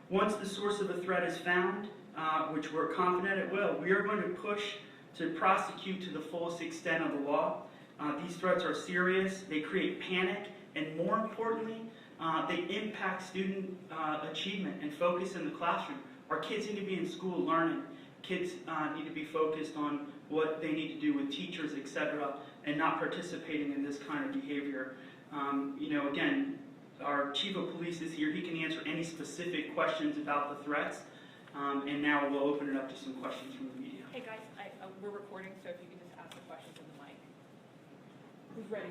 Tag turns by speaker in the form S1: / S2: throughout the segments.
S1: Once the source of a threat is found, which we're confident it will, we are going to push to prosecute to the fullest extent of the law. These threats are serious, they create panic, and more importantly, they impact student achievement and focus in the classroom. Our kids need to be in school learning. Kids need to be focused on what they need to do with teachers, etc., and not participating in this kind of behavior. Again, our chief of police is here. He can answer any specific questions about the threats. And now we'll open it up to some questions from the media.
S2: Hey guys, we're recording, so if you can just ask the questions in the mic. Who's ready?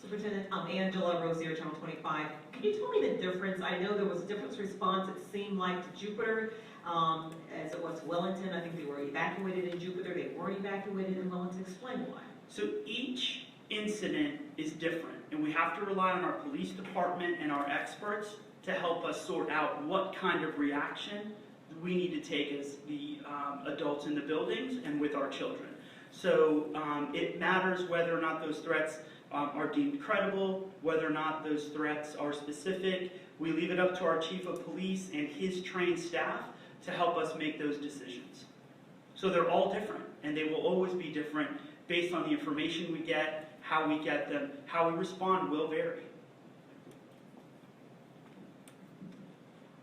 S3: Superintendent Angela Rosier, Channel 25. Can you tell me the difference? I know there was a difference response, it seemed like, to Jupiter as it was to Wellington. I think they were evacuated in Jupiter. They weren't evacuated in Wellington. Explain why.
S1: So each incident is different, and we have to rely on our police department and our experts to help us sort out what kind of reaction we need to take as the adults in the buildings and with our children. So it matters whether or not those threats are deemed credible, whether or not those threats are specific. We leave it up to our chief of police and his trained staff to help us make those decisions. So they're all different, and they will always be different based on the information we get, how we get them, how we respond will vary.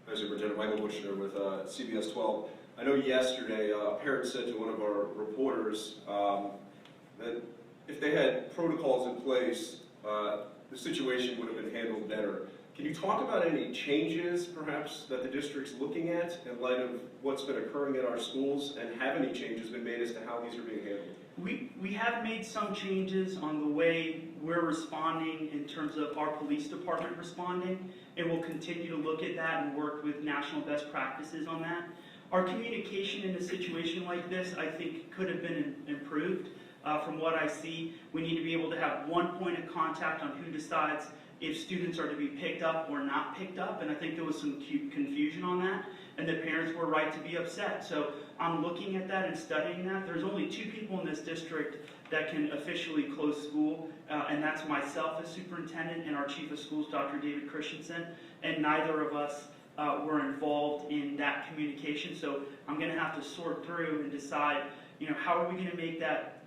S4: Hi, Superintendent Michael Bushner with CBS 12. I know yesterday a parent said to one of our reporters that if they had protocols in place, the situation would have been handled better. Can you talk about any changes, perhaps, that the district's looking at in light of what's been occurring at our schools, and have any changes been made as to how these are being handled?
S1: We have made some changes on the way we're responding in terms of our police department responding, and we'll continue to look at that and work with national best practices on that. Our communication in a situation like this, I think, could have been improved. From what I see, we need to be able to have one point of contact on who decides if students are to be picked up or not picked up, and I think there was some confusion on that, and the parents were right to be upset. So I'm looking at that and studying that. There's only 2 people in this district that can officially close school, and that's myself as superintendent and our chief of schools, Dr. David Christensen, and neither of us were involved in that communication. So I'm going to have to sort through and decide, how are we going to make that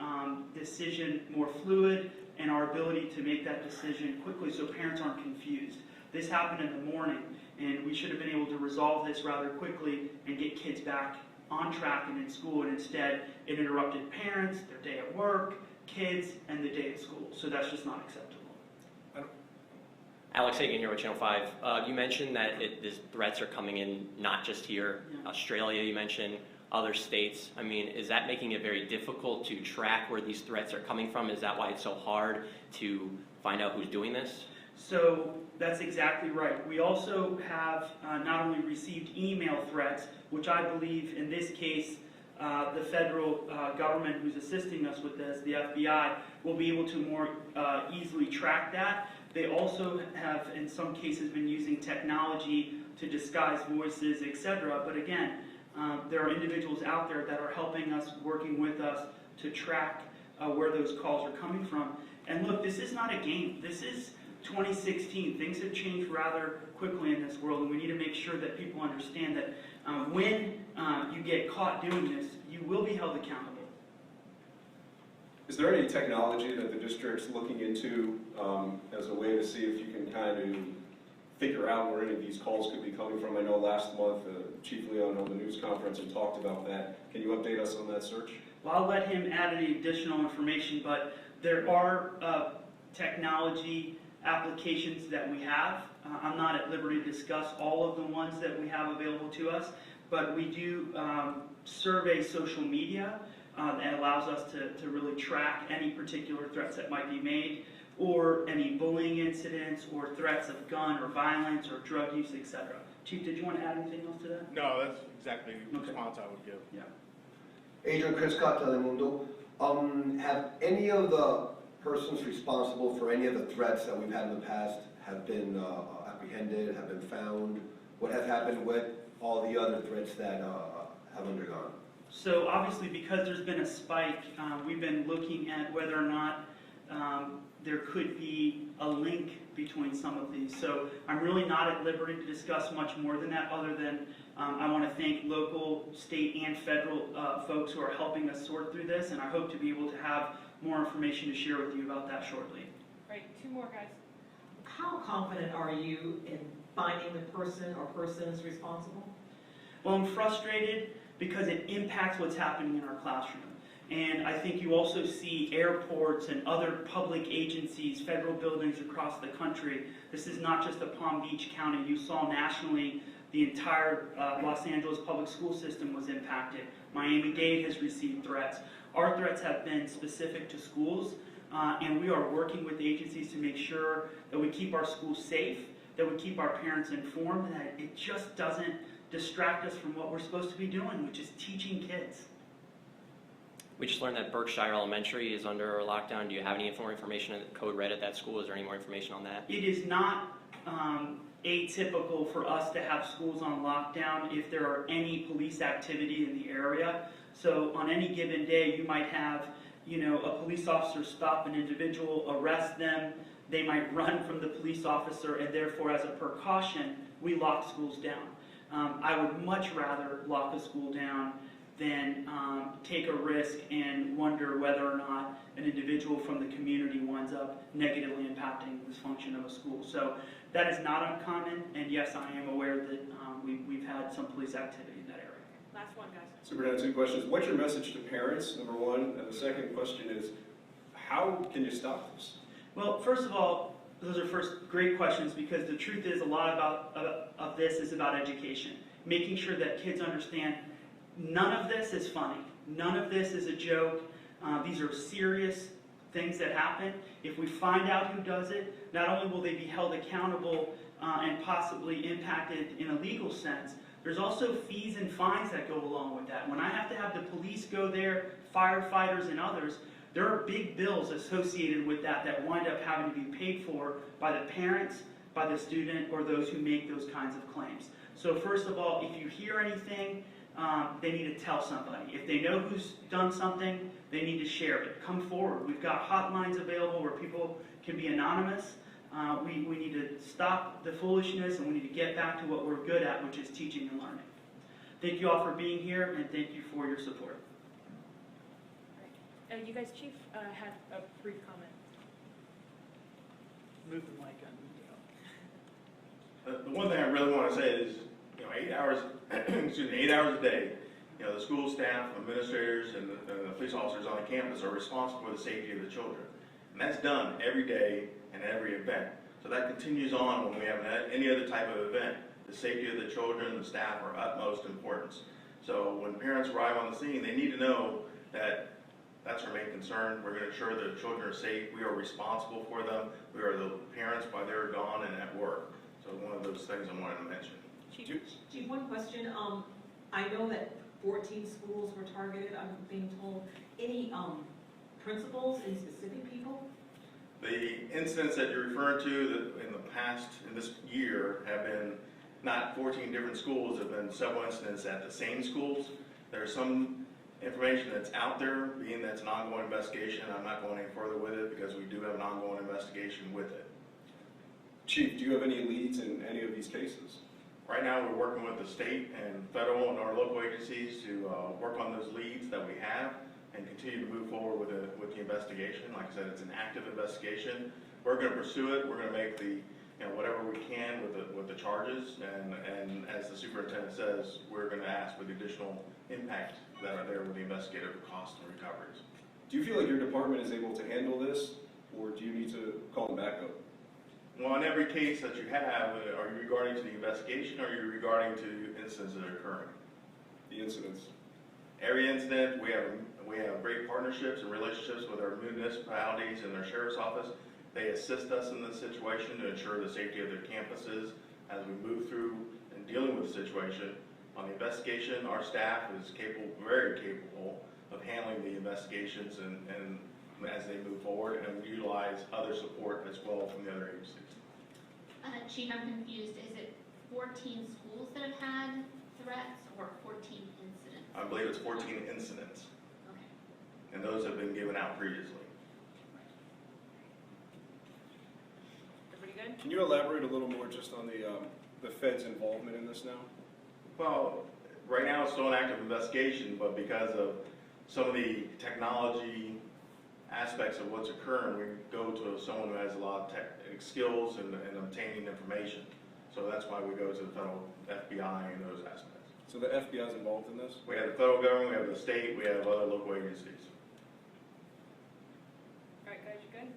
S1: decision more fluid, and our ability to make that decision quickly so parents aren't confused. This happened in the morning, and we should have been able to resolve this rather quickly and get kids back on track and in school, and instead it interrupted parents, their day at work, kids, and the day at school. So that's just not acceptable.
S5: Alex Hagan here with Channel 5. You mentioned that these threats are coming in not just here, Australia you mentioned, other states. I mean, is that making it very difficult to track where these threats are coming from? Is that why it's so hard to find out who's doing this?
S1: So that's exactly right. We also have not only received email threats, which I believe in this case the federal government who's assisting us with this, the FBI, will be able to more easily track that. They also have, in some cases, been using technology to disguise voices, etc. But again, there are individuals out there that are helping us, working with us to track where those calls are coming from. And look, this is not a game. This is 2016. Things have changed rather quickly in this world, and we need to make sure that people understand that when you get caught doing this, you will be held accountable.
S4: Is there any technology that the district's looking into as a way to see if you can kind of figure out where any of these calls could be coming from? I know last month Chief Leon held a news conference and talked about that. Can you update us on that search?
S1: Well, I'll let him add any additional information, but there are technology applications that we have. I'm not at liberty to discuss all of the ones that we have available to us, but we do survey social media that allows us to really track any particular threats that might be made, or any bullying incidents, or threats of gun or violence or drug use, etc. Chief, did you want to add anything else to that?
S6: No, that's exactly the response I would give.
S1: Yeah.
S7: Adrian Criscott, Telemundo. Have any of the persons responsible for any of the threats that we've had in the past have been apprehended, have been found? What has happened with all the other threats that have undergone?
S1: So obviously, because there's been a spike, we've been looking at whether or not there could be a link between some of these. So I'm really not at liberty to discuss much more than that, other than I want to thank local, state, and federal folks who are helping us sort through this, and I hope to be able to have more information to share with you about that shortly.
S2: Right, two more guys.
S3: How confident are you in finding the person or persons responsible?
S1: Well, I'm frustrated because it impacts what's happening in our classroom. And I think you also see airports and other public agencies, federal buildings across the country. This is not just a Palm Beach County. You saw nationally the entire Los Angeles public school system was impacted. Miami-Dade has received threats. Our threats have been specific to schools, and we are working with agencies to make sure that we keep our schools safe, that we keep our parents informed, and that it just doesn't distract us from what we're supposed to be doing, which is teaching kids.
S5: We just learned that Berkshire Elementary is under lockdown. Do you have any more information on code red at that school? Is there any more information on that?
S1: It is not atypical for us to have schools on lockdown if there are any police activity in the area. So on any given day, you might have, a police officer stop an individual, arrest them. They might run from the police officer, and therefore, as a precaution, we lock schools down. I would much rather lock a school down than take a risk and wonder whether or not an individual from the community winds up negatively impacting the function of a school. So that is not uncommon, and yes, I am aware that we've had some police activity in that area.
S2: Last one, guys.
S4: Superintendent, two questions. What's your message to parents, number one? And the second question is, how can you stop this?
S1: Well, first of all, those are great questions, because the truth is a lot of this is about education. Making sure that kids understand none of this is funny. None of this is a joke. These are serious things that happen. If we find out who does it, not only will they be held accountable and possibly impacted in a legal sense, there's also fees and fines that go along with that. When I have to have the police go there, firefighters and others, there are big bills associated with that wind up having to be paid for by the parents, by the student, or those who make those kinds of claims. So first of all, if you hear anything, they need to tell somebody. If they know who's done something, they need to share it. Come forward. We've got hotlines available where people can be anonymous. We need to stop the foolishness, and we need to get back to what we're good at, which is teaching and learning. Thank you all for being here, and thank you for your support.
S2: You guys, Chief had a brief comment.
S1: Move the mic on.
S6: The one thing I really want to say is, 8 hours, 8 hours a day, the school staff, administrators, and the police officers on the campus are responsible for the safety of the children. And that's done every day and every event. So that continues on when we have any other type of event. The safety of the children and the staff are utmost importance. So when parents arrive on the scene, they need to know that that's our main concern. We're going to ensure that the children are safe. We are responsible for them. We are the parents while they're gone and at work. So one of those things I wanted to mention.
S3: Chief, one question. I know that 14 schools were targeted, I'm being told. Any principals, any specific people?
S6: The incidents that you're referring to that in the past, in this year, have been not 14 different schools, have been several incidents at the same schools. There's some information that's out there, being that's an ongoing investigation. I'm not going any further with it because we do have an ongoing investigation with it.
S4: Chief, do you have any leads in any of these cases?
S6: Right now, we're working with the state and federal and our local agencies to work on those leads that we have and continue to move forward with the investigation. Like I said, it's an active investigation. We're going to pursue it. We're going to make the whatever we can with the charges, and as the superintendent says, we're going to ask for the additional impact that are there with the investigative costs and recoveries.
S4: Do you feel like your department is able to handle this, or do you need to call them back up?
S6: Well, in every case that you have, are you regarding to the investigation, or are you regarding to incidents that are occurring?
S4: The incidents.
S6: Every incident, we have great partnerships and relationships with our municipalities and their sheriff's office. They assist us in this situation to ensure the safety of their campuses as we move through and dealing with the situation. On the investigation, our staff is very capable of handling the investigations and as they move forward, and we utilize other support as well from the other agencies.
S8: Chief, I'm confused. Is it 14 schools that have had threats or 14 incidents?
S6: I believe it's 14 incidents,
S8: Okay.
S6: and those have been given out previously.
S4: Can you elaborate a little more just on the Fed's involvement in this now?
S6: Well, right now it's still an active investigation, but because of some of the technology aspects of what's occurring, we go to someone who has a lot of tech skills in obtaining information. So that's why we go to the federal FBI and those aspects.
S4: So the FBI is involved in this?
S6: We have the federal government, we have the state, we have other local agencies.
S2: All right, guys, you good?